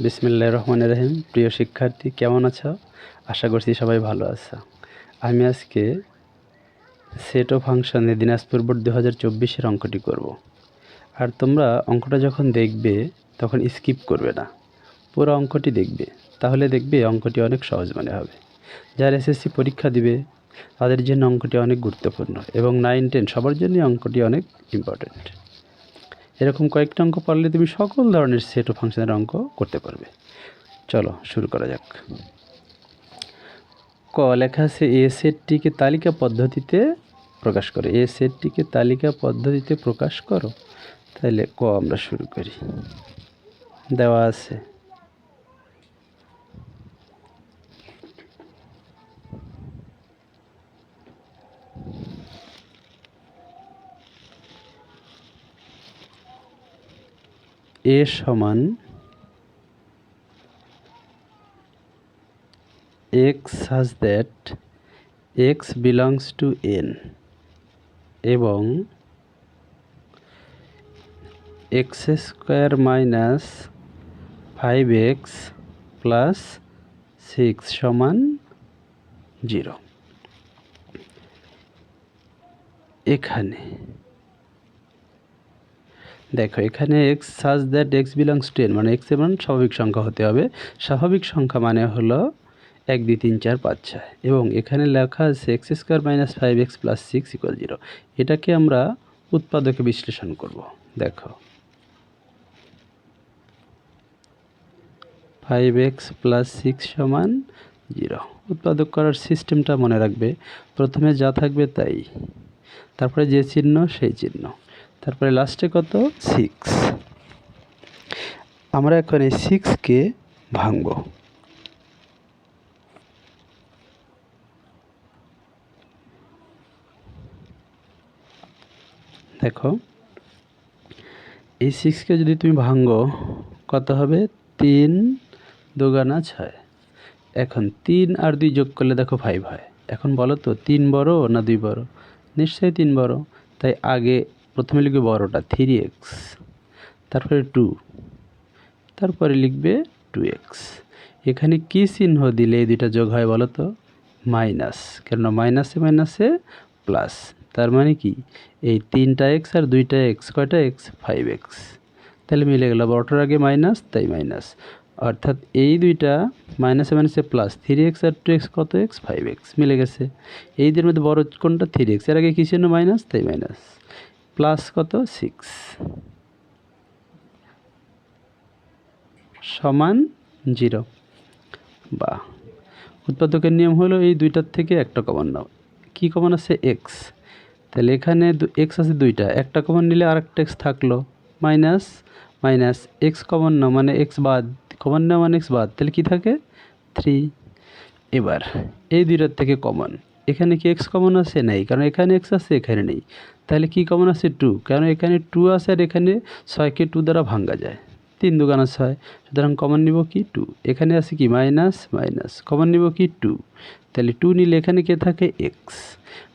বিসমিল্লাহির রহমানির রহিম। প্রিয় শিক্ষার্থী, কেমন আছো? আশা করছি সবাই ভালো আছো। আমি আজকে সেট ও ফাংশনে দিনাজপুর বোর্ড 2024-এর অঙ্কটি করব। আর তোমরা অঙ্কটা যখন দেখবে তখন স্কিপ করবে না, পুরো অঙ্কটি দেখবে, তাহলে দেখবে অঙ্কটি অনেক সহজ মনে হবে। যারা এসএসসি পরীক্ষা দিবে তাদের জন্য অঙ্কটি অনেক গুরুত্বপূর্ণ এবং 9-10 সবার জন্যই অঙ্কটি অনেক ইম্পর্টেন্ট। এরকম কয়েকটা অঙ্ক পারলে তুমি সকল ধরনের সেট ও ফাংশনের অঙ্ক করতে পারবে। চলো শুরু করা যাক। ক লেখা আছে এ সেটটিকে তালিকা পদ্ধতিতে প্রকাশ করো। এ সেটটিকে তালিকা পদ্ধতিতে প্রকাশ করো। তাহলে ক আমরা শুরু করি। দেওয়া আছে এ সমান x such that x belongs to n এবং x square minus 5x plus 6 সমান 0। এখানে দেখো, এখানে x such that x belongs to n মানে x এর মান স্বাভাবিক সংখ্যা হতে হবে। স্বাভাবিক সংখ্যা মানে হলো 1 2 3 4 5 6 এবং এখানে লেখা আছে x square minus 5x plus 6 equal 0। এটাকে আমরা উৎপাদকে বিশ্লেষণ করব। দেখো 5x প্লাস 6 সমান 0। উৎপাদক করার সিস্টেমটা মনে রাখবে। প্রথমে যা থাকবে তাই, তারপরে যে চিহ্ন সেই চিহ্ন, তারপরে লাস্টে কত 6। আমরা এখন এই 6কে ভাঙব। দেখো এই 6কে যদি তুমি ভাঙো কত হবে, 3 দুগুণা 6। এখন 3 আর 2 যোগ করলে দেখো 5 হয়। এখন বলো তো 3 বড় না 2 বড়? নিশ্চয়ই 3 বড়। তাই আগে প্রথমে লিখবে বড়টা 3x, তারপরে 2, তারপরে লিখবে 2x। এখানে কি চিহ্ন দিলে এই দুইটা যোগ হয় বলো তো? মাইনাস। কেন মাইনাসে মাইনাসে প্লাস, তার মানে কি এই 3টা x আর 2টা x কয়টা x 5x। তাহলে মিলে গেল, বড়টার আগে মাইনাস তাই মাইনাস, অর্থাৎ এই দুইটা মাইনাসে মাইনাসে প্লাস 3x আর 2x কত x 5x মিলে গেছে। এই দুইয়ের মধ্যে বড় কোনটা 3x, এর আগে কি চিহ্ন মাইনাস তাই মাইনাস, প্লাস কত 6 সমান 0। বা উৎপাদকের নিয়ম হলো এই দুইটার থেকে একটা কমন নাও। কি কমন আছে x, তাহলে এখানে x আছে দুইটা, একটা কমন নিলে আরেকটা x থাকলো, মাইনাস মাইনাস x কমন নাও মানে x বাদ, কমন নাও মানে x বাদ, তাহলে কি থাকে 3। এবার এই দুইটার থেকে কমন, এখানে কি x কমন আছে? নেই, কারণ এখানে x আছে এখানে নেই। তাহলে কি কমন আছে 2, কারণ এখানে 2 আছে আর এখানে 6কে 2 দ্বারা ভাঙ্গা যায়, 3 দুগুণা 6, সুতরাং কমন নিব কি 2। এখানে আছে কি মাইনাস মাইনাস, কমন নিব কি 2, তাহলে 2 নিলে এখানে কে থাকে x।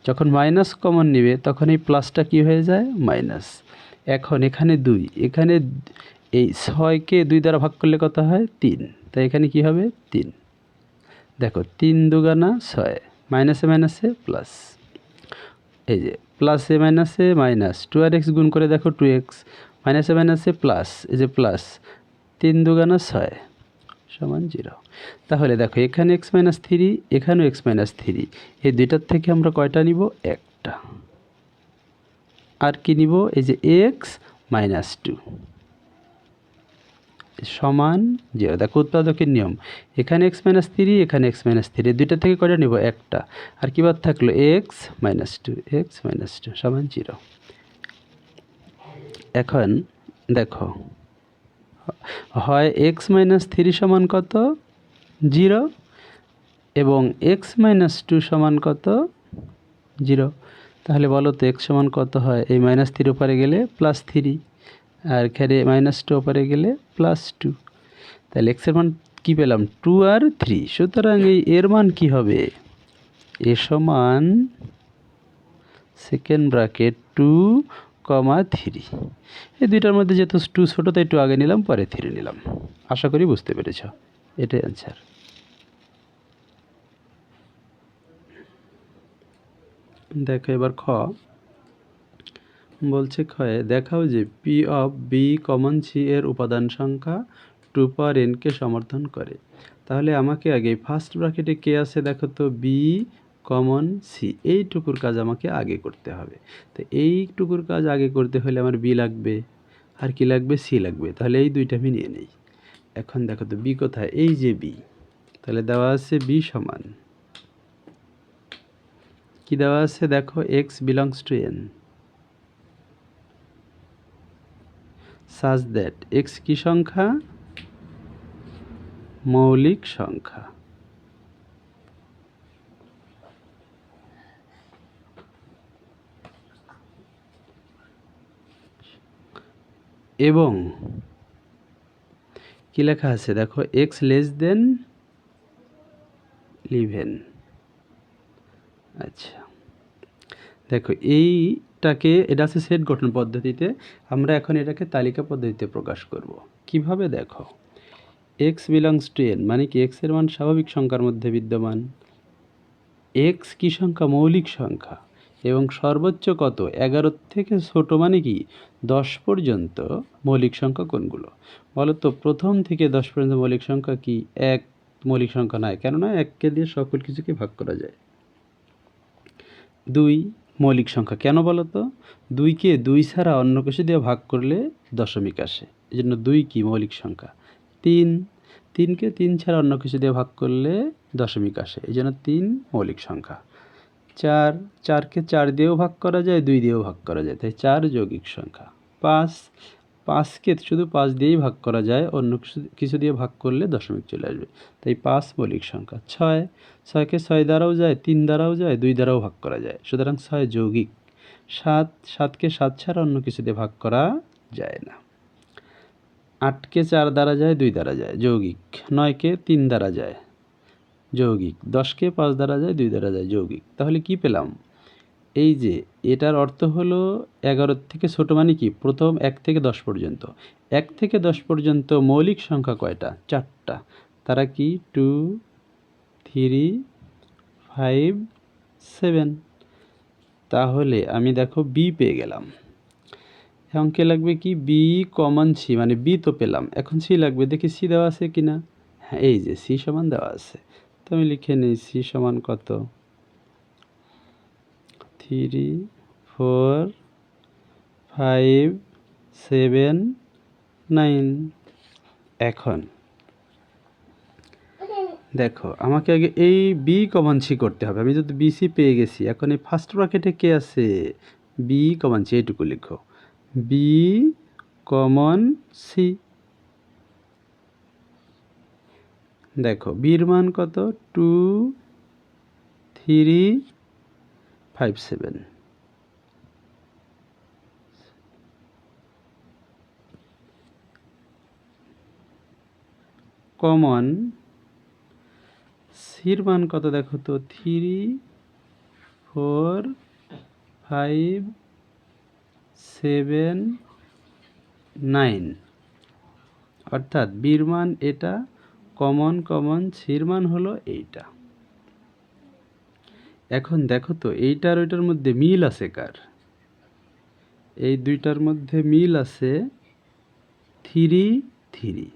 যখন মাইনাস কমন নিবে তখন এই প্লাসটা কি হয়ে যায় মাইনাস। এখন এখানে 2, এখানে এই 6কে 2 দ্বারা ভাগ করলে কত হয় 3, তাই এখানে কি হবে 3। দেখো 3 দুগুণা 6, মাইনাসে মাইনাসে প্লাস, এই যে প্লাসে মাইনাসে মাইনাস, 2 আর x গুণ করে দেখো 2x, মাইনাসে মাইনাসে প্লাস, এই যে প্লাস 3 দুগুণা 6 সমান 0। তাহলে দেখো এখানে x মাইনাস 3, এখানেও x মাইনাস 3, এই দুইটার থেকে আমরা কয়টা নিব? একটা। আর কি নিব? এই যে x মাইনাস 2 সমান 0। দেখো উৎপাদকের নিয়ম, এখানে x মাইনাস 3, এখানে x মাইনাস 3, দুইটা থেকে কয়টা নিব? একটা। আর কি বাদ থাকলো? x মাইনাস 2, x মাইনাস 2 সমান 0। এখন দেখো হয় x মাইনাস 3 সমান কত 0 এবং x মাইনাস 2 সমান কত 0। তাহলে বলো তো x সমান কত হয়? এই মাইনাস 3 ওপারে গেলে প্লাস 3, আর এখানে মাইনাস 2 ওপারে গেলে প্লাস 2। তাহলে x এর মান কি পেলাম? 2 আর 3। সুতরাং এই এর মান কি হবে? এ সমান সেকেন্ড ব্র্যাকেট 2 কমা 3। এই দুইটার মধ্যে যেহেতু 2 ছোটো তাই 2 আগে নিলাম, পরে 3 নিলাম। আশা করি বুঝতে পেরেছ। এটাই অ্যান্সার। দেখো এবার খ বলছে, ক্ষয়ে দেখাও যে P of B common C এর উপাদান সংখ্যা 2 পাওয়ার n কে সমর্থন করে। তাহলে আমাকে আগে ফার্স্ট ব্র্যাকেটে কে আছে দেখো তো, বি কমন সি, এইটুকুর কাজ আমাকে আগে করতে হবে। তো এইটুকুর কাজ আগে করতে হলে আমার বি লাগবে, আর কি লাগবে, সি লাগবে। তাহলে এই দুইটা আমি নিয়ে নেই। এখন দেখো তো বি কোথায়, এই যে বি। তাহলে দেওয়া আছে বি সমান, কি দেওয়া আছে দেখো, x belongs to N such that x কি সংখ্যা, মৌলিক সংখ্যা। এবং কি লেখা আছে দেখো, x লেস দেন 11। আচ্ছা দেখো এইটাকে, এটা আছে সেট গঠন পদ্ধতিতে, আমরা এখন এটাকে তালিকা পদ্ধতিতে প্রকাশ করব। কিভাবে দেখো, x বিলংস টু n মানে কি, x এর মান স্বাভাবিক সংখ্যার মধ্যে বিদ্যমান, x কি সংখ্যা, মৌলিক সংখ্যা, এবং সর্বোচ্চ কত, 11 থেকে ছোট মানে কি 10 পর্যন্ত মৌলিক সংখ্যা কোনগুলো বলো তো। প্রথম থেকে 10 পর্যন্ত মৌলিক সংখ্যা কি, 1 মৌলিক সংখ্যা নয়, কেননা 1কে দিয়ে সকল কিছুকে ভাগ করা যায়। 2 মৌলিক সংখ্যা, কেন বলো তো, 2কে 2 ছাড়া অন্য কিছু দিয়ে ভাগ করলে দশমিক আসে, এই জন্য 2 কি মৌলিক সংখ্যা। 3কে 3 ছাড়া অন্য কিছু দিয়ে ভাগ করলে দশমিক আসে, এই জন্য 3 মৌলিক সংখ্যা। 4কে 4 দিয়েও ভাগ করা যায়, 2 দিয়েও ভাগ করা যায়, তাই 4 যৌগিক সংখ্যা। 5কে শুধু 5 দিয়েই ভাগ করা যায়, অন্য কিছু দিয়ে ভাগ করলে দশমিক চলে আসবে, তাই 5 মৌলিক সংখ্যা। 6কে 6 দ্বারাও যায়, 3 দ্বারাও যায়, 2 দ্বারাও ভাগ করা যায়, সুতরাং 6 যৌগিক। 7কে 7 ছাড়া অন্য কিছু দিয়ে ভাগ করা যায় না। 8কে 4 দ্বারা যায়, 2 দ্বারা যায়, যৌগিক। 9কে 3 দ্বারা যায়, যৌগিক। 10কে 5 দ্বারা যায়, 2 দ্বারা যায়, যৌগিক। তাহলে কি পেলাম, এই যে এটার অর্থ হলো 11 থেকে ছোট মানে কি, প্রথম 1 থেকে 10 পর্যন্ত। 1 থেকে 10 পর্যন্ত মৌলিক সংখ্যা কয়টা, 4টা। তারা কি, 2, 3, 5, 7। তাহলে আমি দেখো বি পেয়ে গেলাম। এখন কে লাগবে কি, বি কমন সি, মানে বি তো পেলাম, এখন সি লাগবে, দেখি সি দেওয়া আছে কিনা। হ্যাঁ, এই যে সি সমান দেওয়া আছে, তো আমি লিখে নিই সি সমান কত, 3, 4, 5, 7, 9। এখন দেখো আমাকে আগে এই বি কমন সি করতে হবে। আমি যদি বি সি পেয়ে গেছি, এখন এই ফার্স্ট ব্র্যাকেটে কে আছে, বি কমন সি, এইটুকু লিখো, বি কমন সি। দেখো বির মান কত, 2, 3, 5, 7। কমন সির মান কত দেখো তো, 3, 4, 5, 7, 9। অর্থাৎ বির মান এটা, কমন সির মান হলো এইটা। এখন দেখো তো এইটার ওইটার মধ্যে মিল আছে কার, এই দুইটার মধ্যে মিল আছে 3, 3।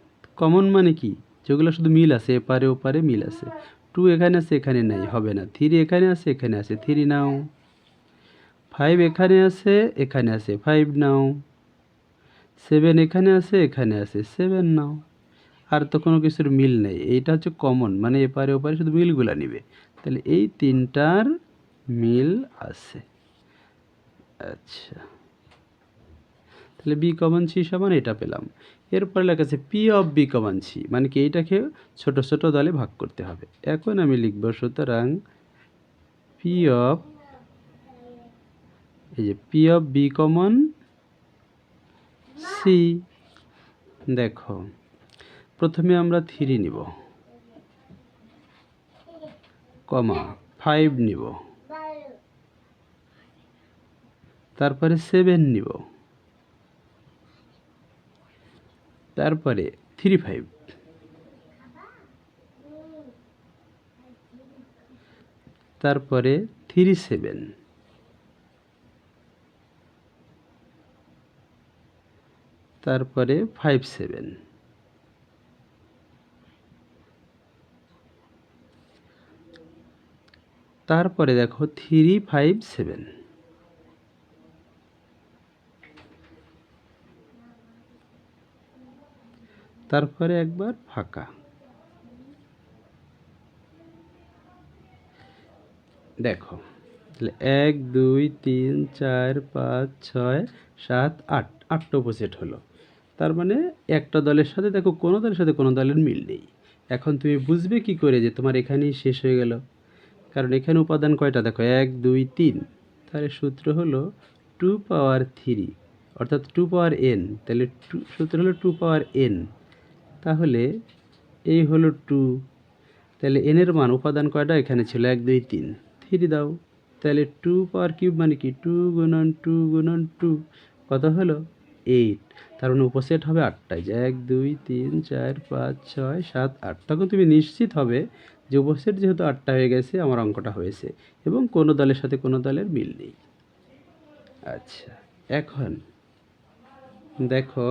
কমন মানে কি, যেগুলো শুধু মিল আছে, এপারে ওপারে মিল আছে। 2 এখানে আছে, এখানে নাই, হবে না। 3 এখানে আছে, এখানে আছে, 3 নাও। 5 এখানে আছে, এখানে আছে, 5 নাও। 7 এখানে আছে, এখানে আছে, 7 নাও। আর তো কোনো কিছুর মিল নেই, এইটা হচ্ছে কমন, মানে এপারে ওপারে শুধু মিলগুলা নিবে। তাহলে এই তিনটার মিল আছে। আচ্ছা, তাহলে বি কমন সি সমান এটা পেলাম। এরপরে লেখা আছে P of B common C, মানে কি এইটাকে ছোট ছোট দলে ভাগ করতে হবে। এখন আমি লিখব, সুতরাং পি অফ, এই যে P of B common C. দেখো প্রথমে আমরা 3 নিব, কমা 5 নিব, তারপরে 7 নিব, তারপরে 3 5, তারপরে 3 7, তারপরে 5 7, তারপরে দেখো 3 5 7, তারপরে একবার ফাঁকা। দেখো তাহলে 1 2 3 4 5 6 7 8, 8টা উপসেট হলো। তার মানে একটা দলের সাথে দেখো কোনো দলের সাথে কোনো দলের মিল নেই। এখন তুমি বুঝবে কি করে যে তোমার এখানেই শেষ হয়ে গেল? কারণ এখানে উপাদান কয়টা দেখো 1 2 3, তাহলে সূত্র হলো 2 পাওয়ার 3 অর্থাৎ 2 পাওয়ার n, তাহলে সূত্র হলো 2 পাওয়ার n। তাহলে এই হলো 2, তাহলে n এর মান উপাদান কয়টা এখানে ছিল 1 2 3, 3 দাও, তাহলে 2 পাওয়ার কিউব মানে কি 2 গুণন 2 গুণন 2 কত হলো 8। তার মানে উপসেট হবে 8টাই, যে 1 2 3 4 5 6 7 8। তখন তুমি নিশ্চিত হবে যে উপসেট যেহেতু 8টা হয়ে গেছে আমার অঙ্কটা হয়েছে এবং কোনো দলের সাথে কোনো দলের মিল নেই। আচ্ছা, এখন দেখো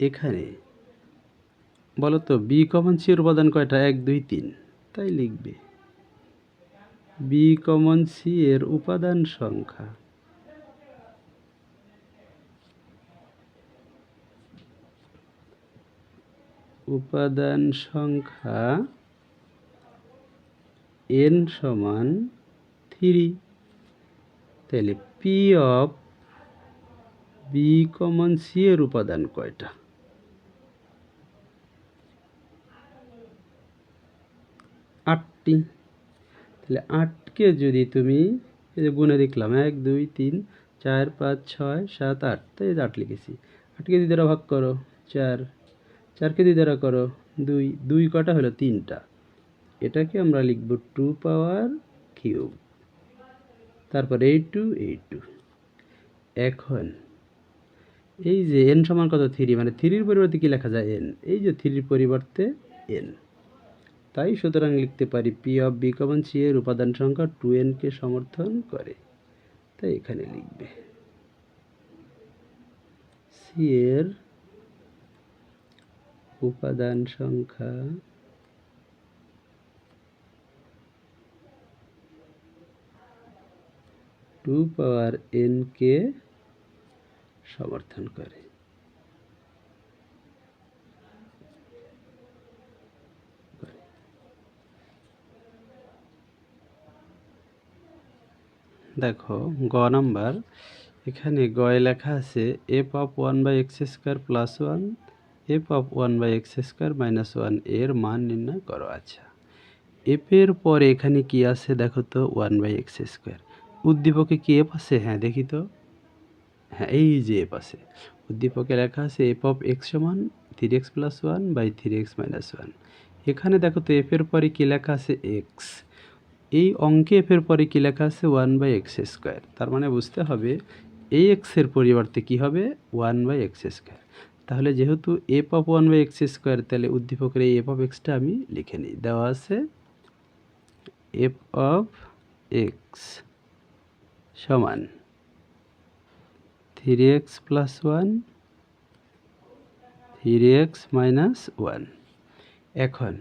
এখানে বলো তো বি কমন সি এর উপাদান কয়টা 1 2 3, তাই লিখবে বি কমন সি এর উপাদান সংখ্যা n সমান 3। তাহলে P of B common C এর উপাদান কয়টা? 8টি। তাহলে 8কে যদি তুমি এই যে গুণে দেখলাম 1 2 3 4 5 6 7 8, তাই 8 লিখেছি। 8কে 2 দ্বারা ভাগ করো 4, 4কে 2 দ্বারা করো 2, 2 কটা হলো 3টা। এটাকে আমরা লিখব 2 পাওয়ার কিউব, তারপর 8 2। এখন এই যে n সমান কত 3, মানে 3-র পরিবর্তে কি লেখা যায় n, এই যে 3-র পরিবর্তে n। তাই সুতরাং লিখতে পারি P of B common C এর উপাদান সংখ্যা 2n কে সমর্থন করে। তাই এখানে লিখবে সি এর উপাদান সংখ্যা 2 পাওয়ার n কে সমর্থন করে। দেখো গ নাম্বার, এখানে গয়ে লেখা আছে F of 1/x² plus 1 F of 1/x² minus 1 এর মান নির্ণয় করো। আচ্ছা, এফ এর পরে এখানে কি আছে দেখো তো 1/x²। উদ্দীপকে কি এফ আছে? হ্যাঁ দেখি তো, হ্যাঁ এই যে এফ আছে। উদ্দীপকে লেখা আছে এফ অফ এক্স সমান 3x প্লাস 1/3x মাইনাস 1। এখানে দেখো তো এফ এর পরে কি লেখা আছে এক্স, এই অঙ্কে এফ এর পরে কি লেখা আছে 1/x²। তার মানে বুঝতে হবে এই এক্সের পরিবর্তে কি হবে 1/x²। তাহলে যেহেতু এফ অফ 1/x², তাহলে উদ্দীপকের এই এফ অফ এক্সটা আমি লিখে নিই। দেওয়া আছে এফ অফ এক্স সমান 3x প্লাস 1 3x মাইনাস 1। এখন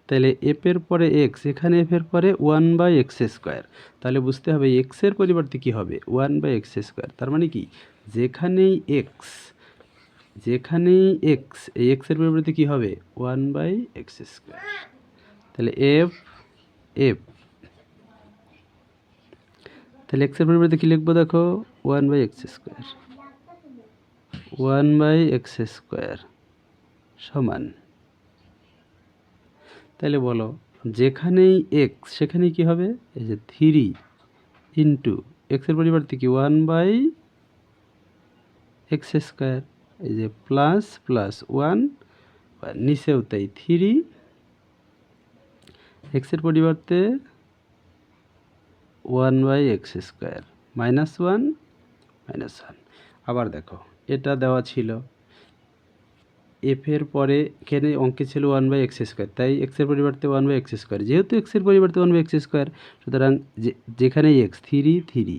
তাহলে এফ এর পরে এক্স, এখানে এফ এর পরে 1/x²। তাহলে বুঝতে হবে এক্সের পরিবর্তে কি হবে 1/x²। তার মানে কি যেখানেই এক্স এই এক্সের পরিবর্তে কি হবে 1/x²। তাহলে এফ তাহলে এক্সের পরিবর্তে কি লিখবো দেখো 1/x² সমান, তাহলে বলো যেখানেই এক্স সেখানেই কি হবে এই যে 3 ইন্টু এক্সের পরিবর্তে কি 1/x², এই যে প্লাস প্লাস 1 নিচেও তাই 3 এক্সের পরিবর্তে 1/x²। -1 -1। আবার দেখো এটা দেওয়া ছিল এর পরে এখানে অঙ্কে ছিল 1/x², তাই এক্সের পরিবর্তে 1/x², যেহেতু এক্সের পরিবর্তে 1/x², সুতরাং যেখানে এক্স 3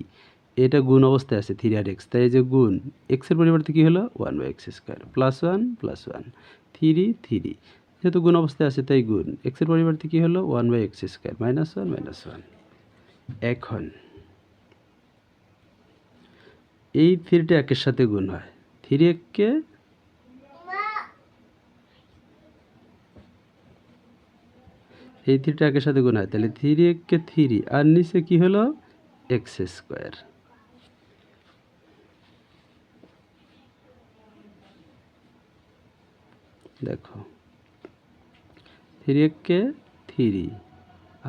এটা গুণ অবস্থায় আছে 3 আর এক্স, তাই এই যে গুণ এক্সের পরিবর্তে কী হলো 1/x², +1 +1 3 যেহেতু গুণ অবস্থায় আছে তাই গুণ এক্সের পরিবর্তে কী হলো 1/x², -1 -1। এখন এই 3টা একের সাথে গুণ হয়, 3 এককে এই 3টা একের সাথে গুণ হয়, তাহলে 3 এককে 3 আর নিচে কি হলো x²। দেখো 3 এককে 3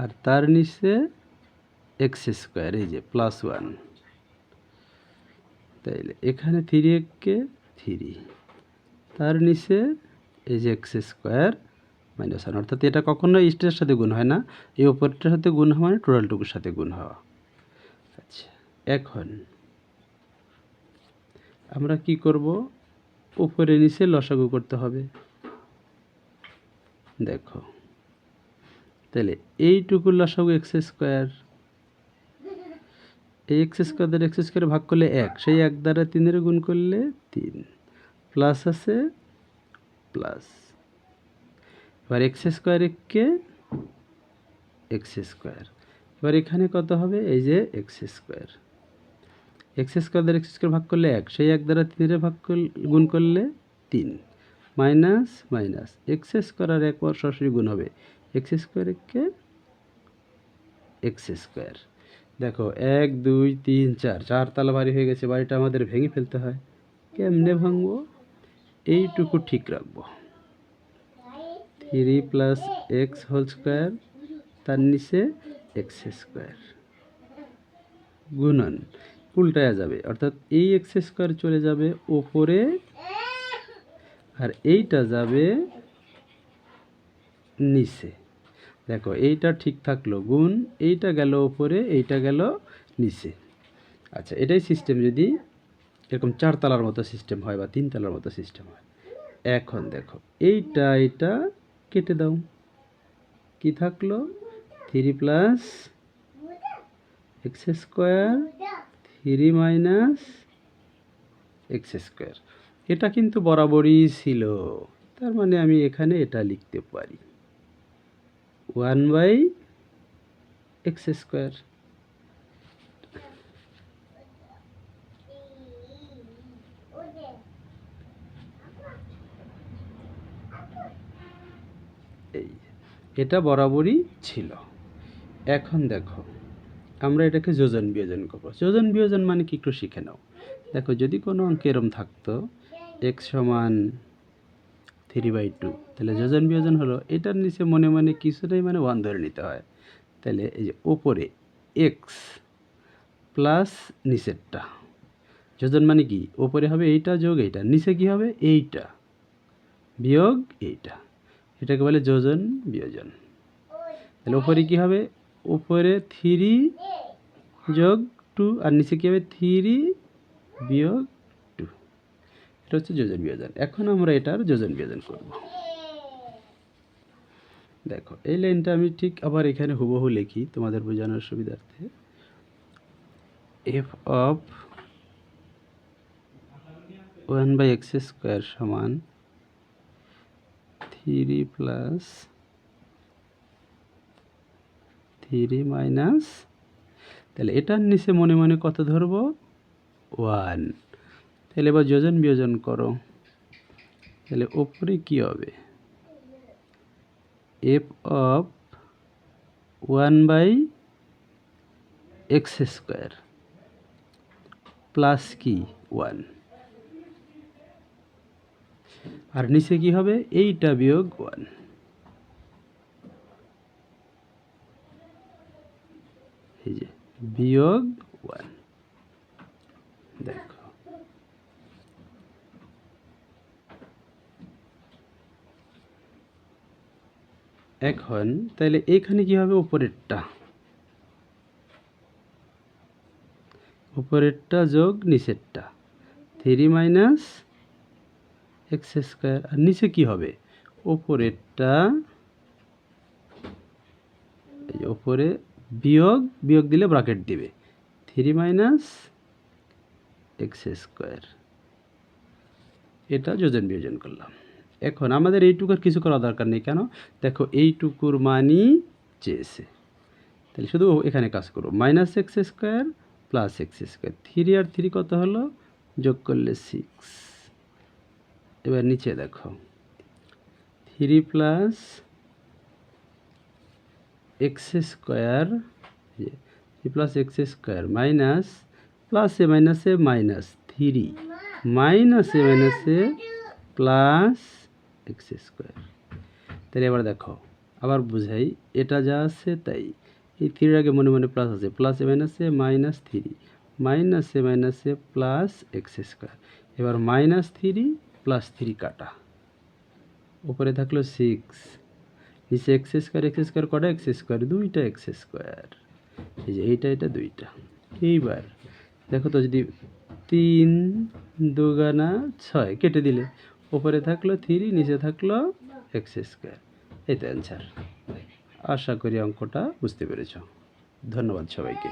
আর তার নিচে x², এই যে +1, তাইলে এখানে 3 এককে 3 তার নিচে এই যে x² -1, অর্থাৎ এটা কখনো ইস্টের সাথে গুণ হয় না, এই ওপরটার সাথে গুণ হওয়া মানে টোটালটুকুর সাথে গুণ হওয়া। আচ্ছা, এখন আমরা কি করব, উপরে নিচে লসাগু করতে হবে। দেখো তাহলে এইটুকুর লসাগু x², এই x² দ্বারা x² ভাগ করলে 1, সেই 1 দ্বারা 3 গুণ করলে 3, প্লাস আছে প্লাস, এবার x² একে x², এবার এখানে কত হবে, এই যে x² দ্বারা x² ভাগ করলে 1, সেই 1 দ্বারা 3 ভাগ গুণ করলে 3, মাইনাস মাইনাস x² আর 1 পর সরাসরি গুণ হবে, x² একে x²। দেখো 1 2 3 4, 4 তালা বাড়ি হয়ে গেছে, বাড়িটা আমাদের ভেঙে ফেলতে হয়। কেমনে ভাঙবো, এইটুকু ঠিক রাখবো, 3 + x² তার নিচে x² গুণন উল্টায়া যাবে, অর্থাৎ এই x² চলে যাবে ওপরে আর এইটা যাবে নিচে। দেখো এইটা ঠিক থাকলো, গুণ এইটা গেল ওপরে, এইটা গেল নিচে। আচ্ছা, এটাই সিস্টেম যদি এরকম 4 তালার মতো সিস্টেম হয় বা 3 তালার মতো সিস্টেম হয়। এখন দেখো এটা কেটে দাও, কি থাকলো 3 + x² 3 - x², এটা কিন্তু বরাবরই ছিল, তার মানে আমি এখানে এটা লিখতে পারি 1/x²। এই এটা বরাবরই ছিল। এখন দেখো আমরা এটাকে যোজন বিয়োজন করবো। যোজন বিয়োজন মানে কি একটু শিখে নাও। দেখো যদি কোনো অঙ্ক এরম থাকতো x = 3/2, তাহলে যোজন বিয়োজন হলো এটার নিচে মনে মনে কিছুটাই মানে 1 ধরে নিতে হয়। তাহলে এই যে ওপরে x প্লাস নিচেরটা, যোজন মানে কি ওপরে হবে এইটা যোগ এইটা, নিচে কি হবে এইটা বিয়োগ এইটা, এটাকে বলে যোজন বিয়োজন। তাহলে ওপরে কি হবে, উপরে 3 যোগ 2 আর নিচে কি হবে 3 বিয়োগ 2, এটা হচ্ছে যোজন বিয়োজন। এখন আমরা এটার যোজন বিয়োজন করব। দেখো এই লাইনটা আমি ঠিক আবার এখানে হুবহু লিখি তোমাদের বোঝানোর সুবিধার্থে, f of 1/x² = 3 + 3 - তাহলে এটার নিচে মনে মনে কত ধরবো 1। তাহলে এবার যোজন বিয়োজন করো, তাহলে ওপরে কি হবে f of 1/x² প্লাস কি 1, আর নিচে কি হবে এইটা বিয়োগ 1, এই যে বিয়োগ 1। দেখো এখন তাহলে এখানে কি হবে উপরেরটা উপরেরটা যোগ নিচেরটা, 3 মাইনাস এক্স স্কোয়ার। আর নিচে কি হবে? উপরেরটা এই যে উপরে বিয়োগ, বিয়োগ দিলে ব্র্যাকেট দিবে, 3 মাইনাস এক্স স্কোয়ার। এটা যোজন বিয়োজন করলাম। এখন আমাদের এইটুকুর কিছু করা দরকার নেই, কেন? দেখো এইটুকুর মানই চেয়েছে, তাহলে শুধু এখানে কাজ করবো। Minus x square plus x square, 3 আর 3 কত হলো? যোগ করলে 6। এবার নিচে দেখো 3 plus x square, 3 plus x square minus প্লাসে মাইনাসে মাইনাস 3 মাইনাসে মাইনাসে প্লাস এক্স স্কোয়ার। তাহলে এবার দেখো আবার বুঝাই, এটা যা আছে তাই। এই 3 আগে মনে মনে প্লাস আছে, প্লাসে মাইনাসে মাইনাস 3 মাইনাসে মাইনাসে প্লাস এক্স স্কোয়ার। এবার মাইনাস 3 প্লাস 3 কাটা, উপরে থাকলো 6, নিচে এক্স স্কোয়ার কটা? এক্স স্কোয়ার, 2টা এক্স স্কোয়ার। এই যে এইটা, এটা 2টা। এইবার দেখো তো, যদি 3 দুগুণা 6 কেটে দিলে উপরে থাকলো 3, নিচে থাকলো এক্স স্কোয়ার। এই তো অ্যান্সার। আশা করি অঙ্কটা বুঝতে পেরেছ। ধন্যবাদ সবাইকে।